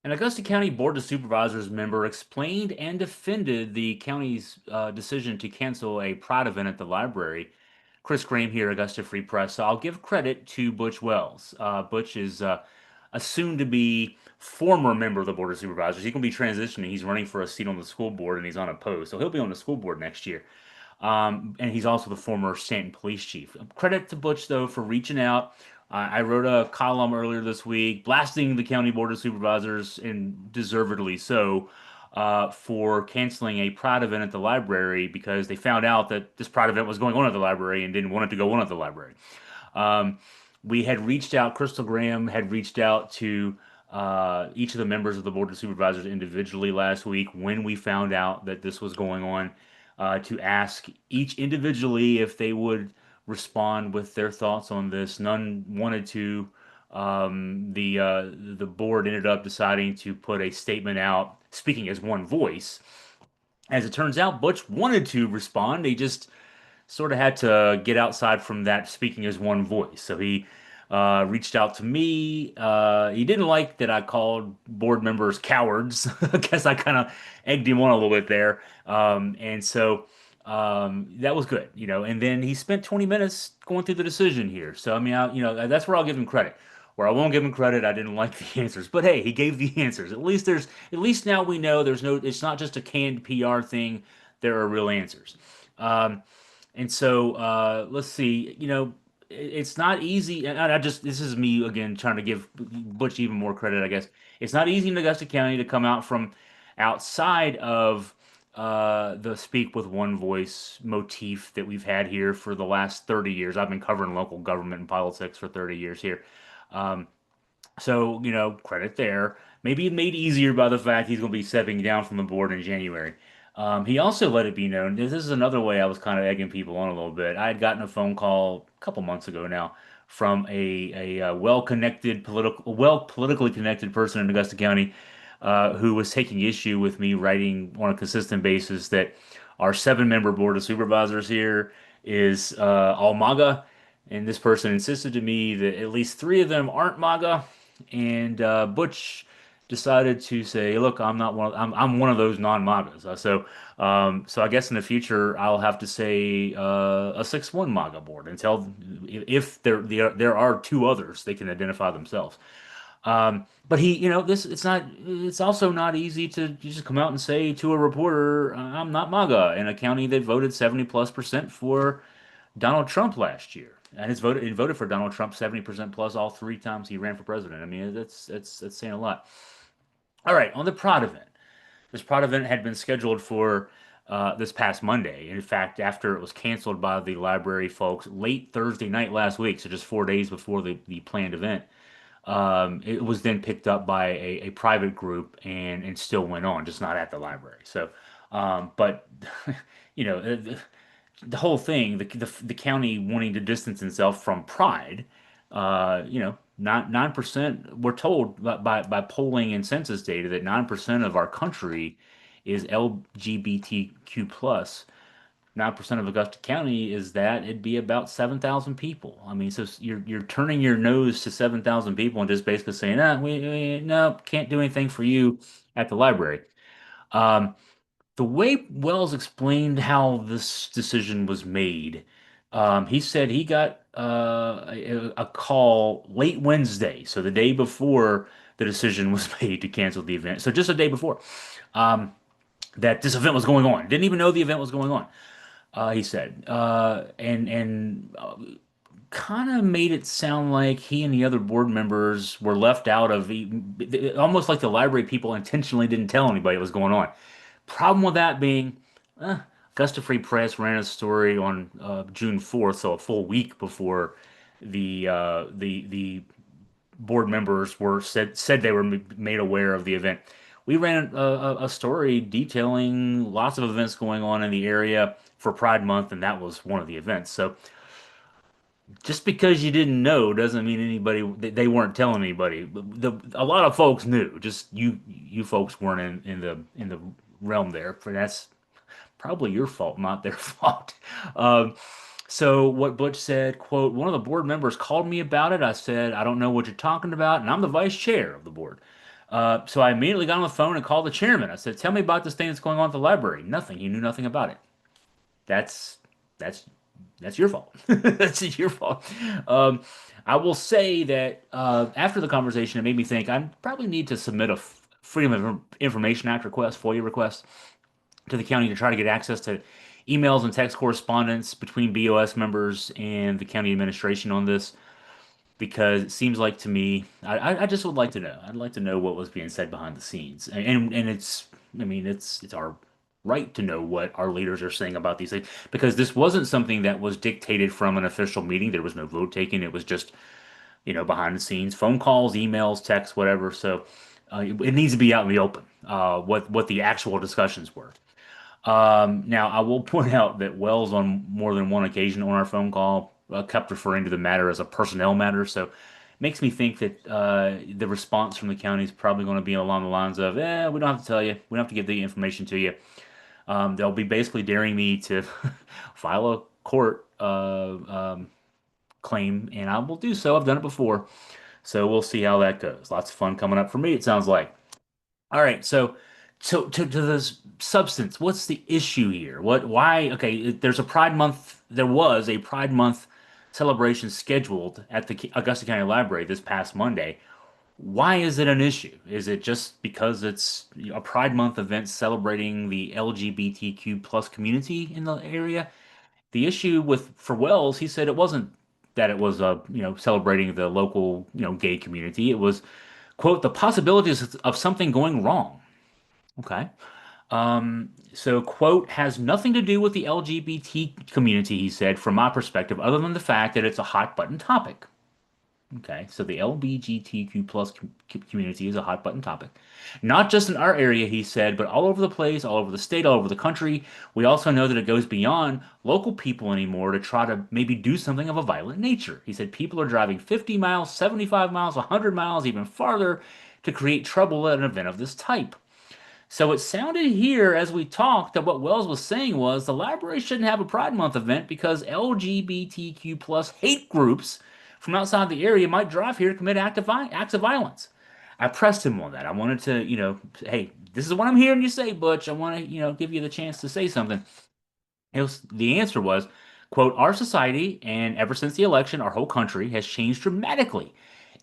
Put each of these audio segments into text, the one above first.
An Augusta County Board of Supervisors member explained and defended the county's decision to cancel a Pride event at the library. Chris Graham here, Augusta Free Press. So I'll give credit to Butch Wells. Butch is a soon-to-be former member of the Board of Supervisors. He's going to be transitioning. He's running for a seat on the school board, and he's unopposed. So he'll be on the school board next year. And he's also the former Stanton police chief. Credit to Butch, though, for reaching out. I wrote a column earlier this week blasting the county board of supervisors, and deservedly so, for canceling a Pride event at the library because they found out that this Pride event was going on at the library and didn't want it to go on at the library. Um, we had reached out, Crystal Graham had reached out to each of the members of the Board of Supervisors individually last week when we found out that this was going on, to ask each individually if they would respond with their thoughts on this. None wanted to. The board ended up deciding to put a statement out speaking as one voice. As it turns out, Butch wanted to respond. He just sort of had to get outside from that speaking as one voice. So he reached out to me. He didn't like that I called board members cowards. I guess I kind of egged him on a little bit there. And so that was good, you know. And then he spent 20 minutes going through the decision here. So I mean, that's where I'll give him credit. Where I won't give him credit, I didn't like the answers. But hey, he gave the answers. At least now we know there's no, it's not just a canned PR thing. There are real answers. Um, and so let's see, it's not easy. And I just, this is me again trying to give Butch even more credit, I guess. It's not easy in Augusta County to come out from outside of the speak with one voice motif that we've had here for the last 30 years. I've been covering local government and politics for 30 years here. Um, so, credit there. Maybe made easier by the fact he's going to be stepping down from the board in January. He also let it be known, this is another way I was kind of egging people on a little bit. I had gotten a phone call a couple months ago now from a well politically connected person in Augusta County, who was taking issue with me writing on a consistent basis that our seven-member board of supervisors here is all MAGA. And this person insisted to me that at least three of them aren't MAGA. And Butch decided to say, "Look, I'm not one. I'm one of those non-MAGAs." So I guess in the future I'll have to say a 6-1 MAGA board until if there are two others they can identify themselves. But this it's also not easy to just come out and say to a reporter, "I'm not MAGA," in a county that voted 70+% for Donald Trump last year. And it voted for Donald Trump 70% plus all three times he ran for president. I mean, that's saying a lot. All right, on the Pride event. This Pride event had been scheduled for this past Monday. In fact, after it was canceled by the library folks late Thursday night last week, so just 4 days before the planned event, it was then picked up by a private group and still went on, just not at the library. But you know, the whole thing, the county wanting to distance itself from Pride, not 9%. We're told by polling and census data that 9% of our country is LGBTQ plus. 9% of Augusta County is that it'd be about 7,000 people. I mean, so you're turning your nose to 7,000 people and just basically saying, we no, can't do anything for you at the library. Um, the way Wells explained how this decision was made, he said he got a call late Wednesday, so the day before the decision was made to cancel the event. So just a day before, um, that this event was going on. Didn't even know the event was going on. He said, and kind of made it sound like he and the other board members were left out of, almost like the library people intentionally didn't tell anybody what was going on. Problem with that being, eh, Augusta Free Press ran a story on June 4th, so a full week before the board members were said they were made aware of the event. We ran a story detailing lots of events going on in the area for Pride Month, and that was one of the events. So just because you didn't know doesn't mean they weren't telling anybody. A lot of folks knew. Just you folks weren't in the realm there. For that's probably your fault, not their fault. Um, so what Butch said, quote, one of the board members called me about it. I said, I don't know what you're talking about, and I'm the vice chair of the board. So I immediately got on the phone and called the chairman. I said, "Tell me about this thing that's going on at the library." Nothing. He knew nothing about it. That's that's that's your fault. That's your fault. Um, I will say that after the conversation, it made me think I probably need to submit a Freedom of Information Act request, FOIA request, to the county to try to get access to emails and text correspondence between BOS members and the county administration on this because it seems like to me, I just would like to know. I'd like to know what was being said behind the scenes, and it's, I mean, it's our right to know what our leaders are saying about these things because this wasn't something that was dictated from an official meeting. There was no vote taken. It was just, behind the scenes, phone calls, emails, texts, whatever. So it needs to be out in the open. What the actual discussions were. Now, I will point out that Wells, on more than one occasion on our phone call, kept referring to the matter as a personnel matter. So, makes me think that the response from the county is probably going to be along the lines of, we don't have to tell you. We don't have to give the information to you. They'll be basically daring me to file a court claim, and I will do so. I've done it before. So, we'll see how that goes. Lots of fun coming up for me, it sounds like. All right, so to this substance, what's the issue here? Why? Okay, there's a Pride Month. There was a Pride Month celebration scheduled at the Augusta County Library this past Monday. Why is it an issue? Is it just because it's a Pride Month event celebrating the LGBTQ plus community in the area? The issue with for Wells, he said it wasn't that it was celebrating the local gay community. It was, quote, the possibilities of something going wrong. Okay. So, quote, has nothing to do with the LGBT community, he said, from my perspective, other than the fact that it's a hot button topic. Okay, so the LGBTQ plus community is a hot button topic. Not just in our area, he said, but all over the place, all over the state, all over the country. We also know that it goes beyond local people anymore to try to maybe do something of a violent nature. He said people are driving 50 miles, 75 miles, 100 miles, even farther to create trouble at an event of this type. So it sounded here as we talked that what Wells was saying was the library shouldn't have a Pride Month event because LGBTQ plus hate groups from outside the area might drive here to commit acts of violence. I pressed him on that. I wanted to, hey, this is what I'm hearing you say, Butch. I want to, give you the chance to say something. The answer was, quote, our society, and ever since the election, our whole country has changed dramatically.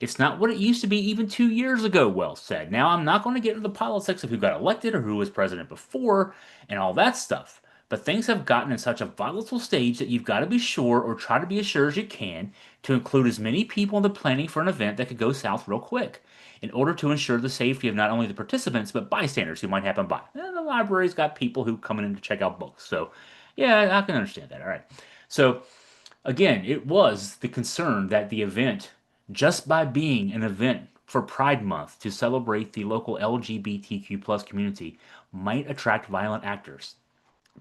It's not what it used to be even 2 years ago, Wells said. Now, I'm not going to get into the politics of who got elected or who was president before and all that stuff. But things have gotten in such a volatile stage that you've got to be sure or try to be as sure as you can to include as many people in the planning for an event that could go south real quick in order to ensure the safety of not only the participants but bystanders who might happen by. And the library's got people who come in to check out books. So, yeah, I can understand that. All right. So, again, it was the concern that the event, just by being an event for Pride Month to celebrate the local LGBTQ plus community, might attract violent actors.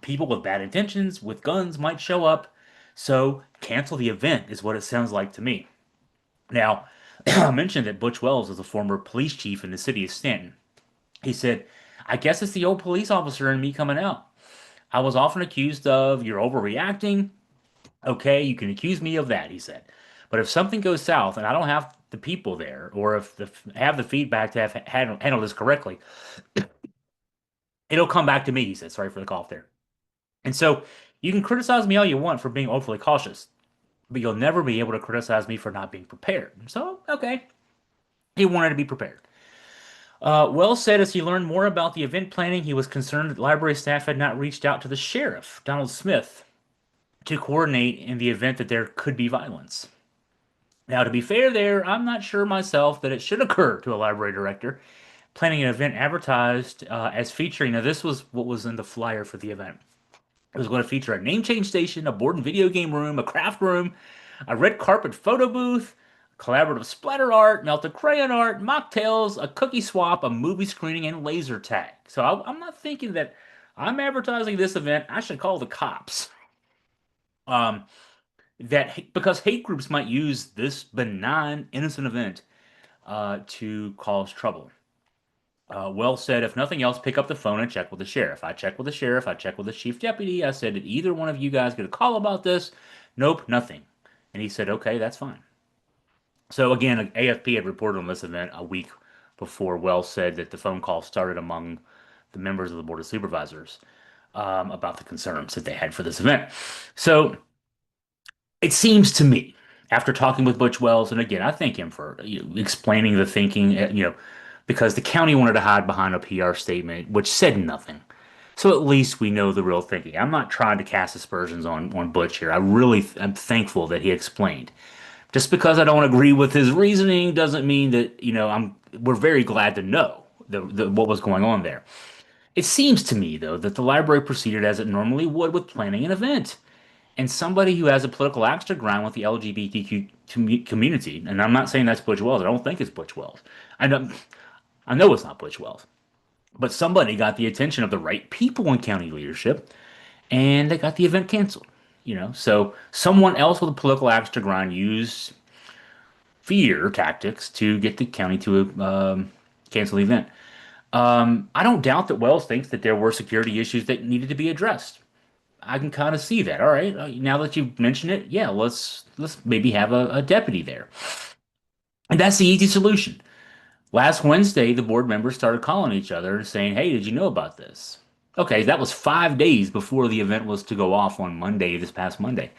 People with bad intentions, with guns, might show up. So, cancel the event is what it sounds like to me. Now, I mentioned that Butch Wells is a former police chief in the city of Stanton. He said, I guess it's the old police officer in me coming out. I was often accused of you're overreacting. Okay, you can accuse me of that, he said. But if something goes south and I don't have the people there, or if have the feedback to have handled this correctly, it'll come back to me, he said. Sorry for the cough there. And so you can criticize me all you want for being overly cautious, but you'll never be able to criticize me for not being prepared. So, okay, he wanted to be prepared. Wells said as he learned more about the event planning, he was concerned that library staff had not reached out to the sheriff, Donald Smith, to coordinate in the event that there could be violence. Now, to be fair there, I'm not sure myself that it should occur to a library director planning an event advertised as featuring. Now, this was what was in the flyer for the event. It was going to feature a name change station, a board and video game room, a craft room, a red carpet photo booth, collaborative splatter art, melted crayon art, mocktails, a cookie swap, a movie screening, and laser tag. So I'm not thinking that I'm advertising this event. I should call the cops. Um, because hate groups might use this benign, innocent event to cause trouble. Wells said, if nothing else, pick up the phone and check with the sheriff. I checked with the sheriff. I checked with the chief deputy. I said, did either one of you guys get a call about this? Nope, nothing. And he said, okay, that's fine. So again, AFP had reported on this event a week before Wells said that the phone call started among the members of the Board of Supervisors about the concerns that they had for this event. So it seems to me, after talking with Butch Wells, and again, I thank him for explaining the thinking, because the county wanted to hide behind a PR statement, which said nothing. So at least we know the real thinking. I'm not trying to cast aspersions on Butch here. I'm thankful that he explained. Just because I don't agree with his reasoning doesn't mean that, we're very glad to know what was going on there. It seems to me, though, that the library proceeded as it normally would with planning an event. And somebody who has a political axe to grind with the LGBTQ community, and I'm not saying that's Butch Wells. I don't think it's Butch Wells. I know it's not Butch Wells. But somebody got the attention of the right people in county leadership, and they got the event canceled. So someone else with a political axe to grind used fear tactics to get the county to cancel the event. I don't doubt that Wells thinks that there were security issues that needed to be addressed. I can kind of see that. All right, now that you've mentioned it, yeah, let's maybe have a deputy there, and that's the easy solution. Last Wednesday, the board members started calling each other and saying, "Hey, did you know about this?" Okay, that was 5 days before the event was to go off on Monday, this past Monday.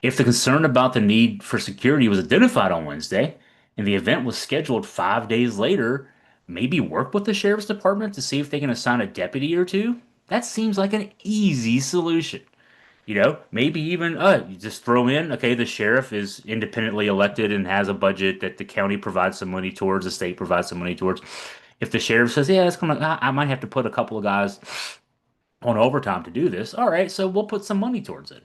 If the concern about the need for security was identified on Wednesday and the event was scheduled 5 days later, maybe work with the sheriff's department to see if they can assign a deputy or two. That seems like an easy solution. Maybe even you just throw in, okay, the sheriff is independently elected and has a budget that the county provides some money towards, the state provides some money towards. If the sheriff says, yeah, it's gonna, I might have to put a couple of guys on overtime to do this. All right, so we'll put some money towards it.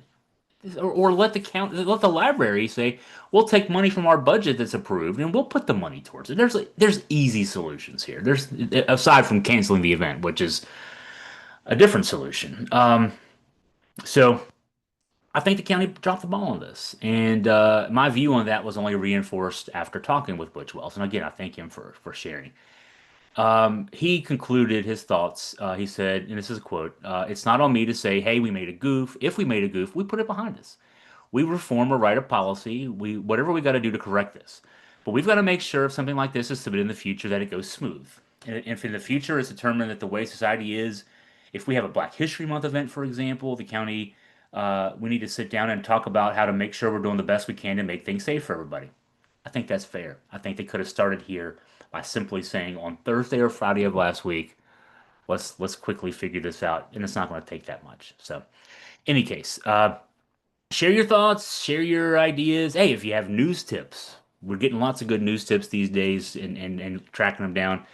Or let the library say, we'll take money from our budget that's approved and we'll put the money towards it. There's easy solutions here. There's aside from canceling the event, which is a different solution. So I think the county dropped the ball on this, and my view on that was only reinforced after talking with Butch Wells. And again, I thank him for sharing. He concluded his thoughts. He said, and this is a quote: "It's not on me to say, hey, we made a goof. If we made a goof, we put it behind us. We reform or write a policy. We whatever we got to do to correct this. But we've got to make sure if something like this is submitted in the future that it goes smooth. And if in the future it's determined that the way society is, if we have a Black History Month event, for example, the county, we need to sit down and talk about how to make sure we're doing the best we can to make things safe for everybody. I think that's fair. I think they could have started here by simply saying on Thursday or Friday of last week, let's quickly figure this out, and it's not going to take that much. So, any case, share your thoughts, share your ideas. Hey, if you have news tips, we're getting lots of good news tips these days and tracking them down.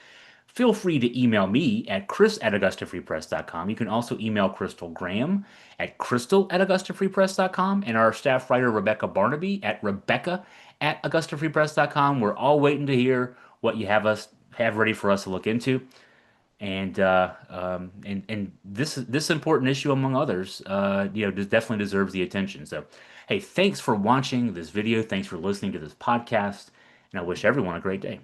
Feel free to email me at chris@augustafreepress.com. You can also email Crystal Graham at crystal@augustafreepress.com and our staff writer Rebecca Barnaby at rebecca@augustafreepress.com. We're all waiting to hear what you have ready for us to look into. And this important issue, among others, definitely deserves the attention. So, hey, thanks for watching this video. Thanks for listening to this podcast, and I wish everyone a great day.